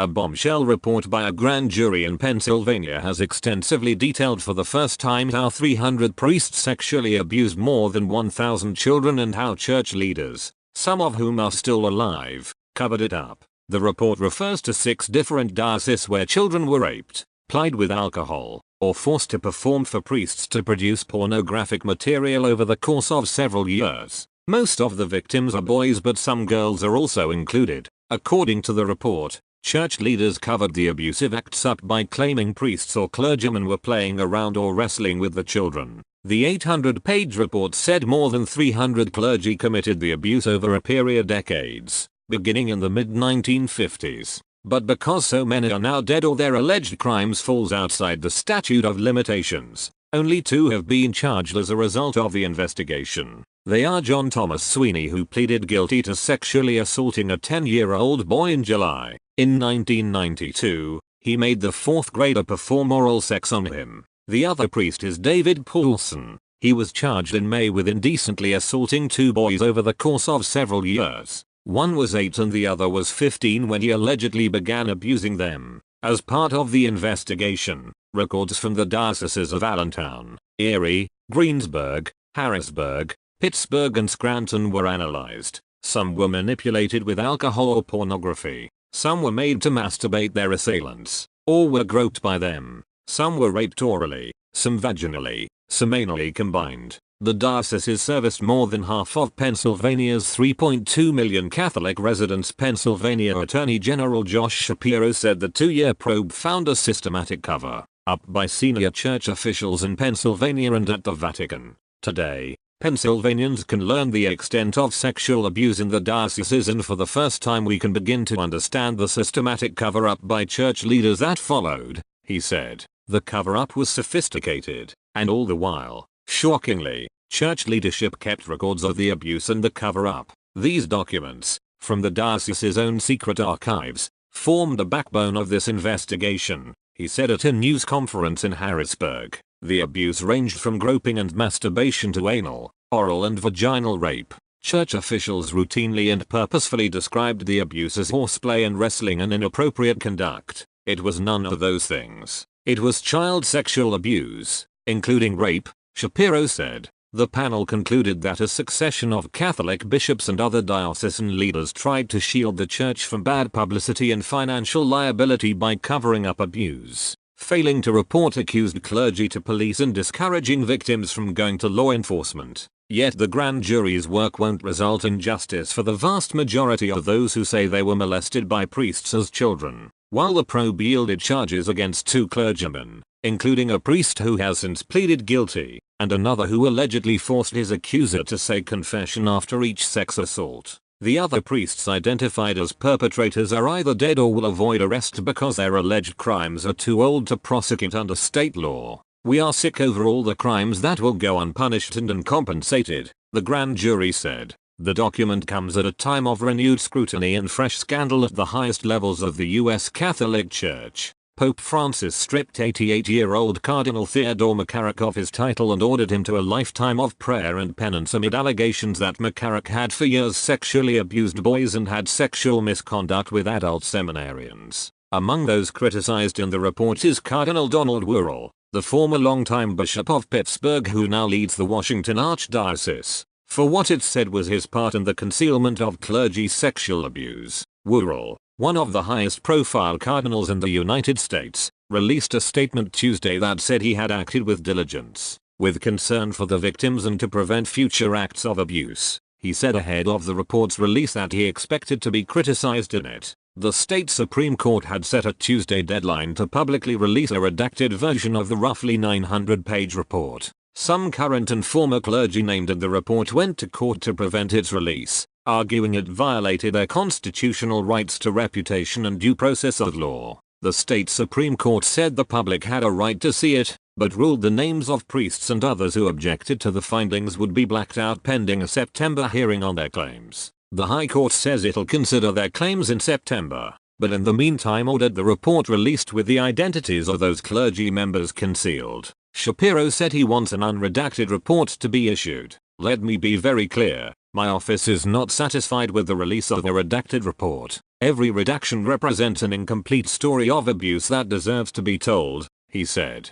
A bombshell report by a grand jury in Pennsylvania has extensively detailed for the first time how 300 priests sexually abused more than 1,000 children and how church leaders, some of whom are still alive, covered it up. The report refers to 6 different dioceses where children were raped, plied with alcohol, or forced to perform for priests to produce pornographic material over the course of several years. Most of the victims are boys, but some girls are also included. According to the report, church leaders covered the abusive acts up by claiming priests or clergymen were playing around or wrestling with the children. The 800-page report said more than 300 clergy committed the abuse over a period decades, beginning in the mid-1950s. But because so many are now dead or their alleged crimes falls outside the statute of limitations, only 2 have been charged as a result of the investigation. They are John Thomas Sweeney, who pleaded guilty to sexually assaulting a 10-year-old boy in July. In 1992, he made the 4th grader perform oral sex on him. The other priest is David Paulson. He was charged in May with indecently assaulting 2 boys over the course of several years. One was 8 and the other was 15 when he allegedly began abusing them. As part of the investigation, records from the dioceses of Allentown, Erie, Greensburg, Harrisburg, Pittsburgh and Scranton were analyzed. Some were manipulated with alcohol or pornography. Some were made to masturbate their assailants, or were groped by them. Some were raped orally, some vaginally, some anally combined. The dioceses serviced more than half of Pennsylvania's 3.2 million Catholic residents. Pennsylvania Attorney General Josh Shapiro said the 2-year probe found a systematic cover-up by senior church officials in Pennsylvania and at the Vatican. Today, Pennsylvanians can learn the extent of sexual abuse in the dioceses, and for the first time we can begin to understand the systematic cover-up by church leaders that followed, he said. The cover-up was sophisticated, and all the while, shockingly, church leadership kept records of the abuse and the cover-up. These documents, from the diocese's own secret archives, formed the backbone of this investigation, he said at a news conference in Harrisburg. The abuse ranged from groping and masturbation to anal, oral and vaginal rape. Church officials routinely and purposefully described the abuse as horseplay and wrestling and inappropriate conduct. It was none of those things. It was child sexual abuse, including rape, Shapiro said. The panel concluded that a succession of Catholic bishops and other diocesan leaders tried to shield the church from bad publicity and financial liability by covering up abuse, failing to report accused clergy to police and discouraging victims from going to law enforcement. Yet the grand jury's work won't result in justice for the vast majority of those who say they were molested by priests as children. While the probe yielded charges against 2 clergymen, including a priest who has since pleaded guilty, and another who allegedly forced his accuser to say confession after each sex assault, the other priests identified as perpetrators are either dead or will avoid arrest because their alleged crimes are too old to prosecute under state law. We are sick over all the crimes that will go unpunished and uncompensated, the grand jury said. The document comes at a time of renewed scrutiny and fresh scandal at the highest levels of the U.S. Catholic Church. Pope Francis stripped 88-year-old Cardinal Theodore McCarrick of his title and ordered him to a lifetime of prayer and penance amid allegations that McCarrick had for years sexually abused boys and had sexual misconduct with adult seminarians. Among those criticized in the report is Cardinal Donald Wuerl, the former longtime Bishop of Pittsburgh who now leads the Washington Archdiocese, for what it said was his part in the concealment of clergy sexual abuse. Wuerl, one of the highest profile cardinals in the United States, released a statement Tuesday that said he had acted with diligence, with concern for the victims and to prevent future acts of abuse. He said ahead of the report's release that he expected to be criticized in it. The state Supreme Court had set a Tuesday deadline to publicly release a redacted version of the roughly 900-page report. Some current and former clergy named in the report went to court to prevent its release, arguing it violated their constitutional rights to reputation and due process of law. The state Supreme Court said the public had a right to see it, but ruled the names of priests and others who objected to the findings would be blacked out pending a September hearing on their claims. The High Court says it'll consider their claims in September, but in the meantime ordered the report released with the identities of those clergy members concealed. Shapiro said he wants an unredacted report to be issued. Let me be very clear. My office is not satisfied with the release of a redacted report. Every redaction represents an incomplete story of abuse that deserves to be told, he said.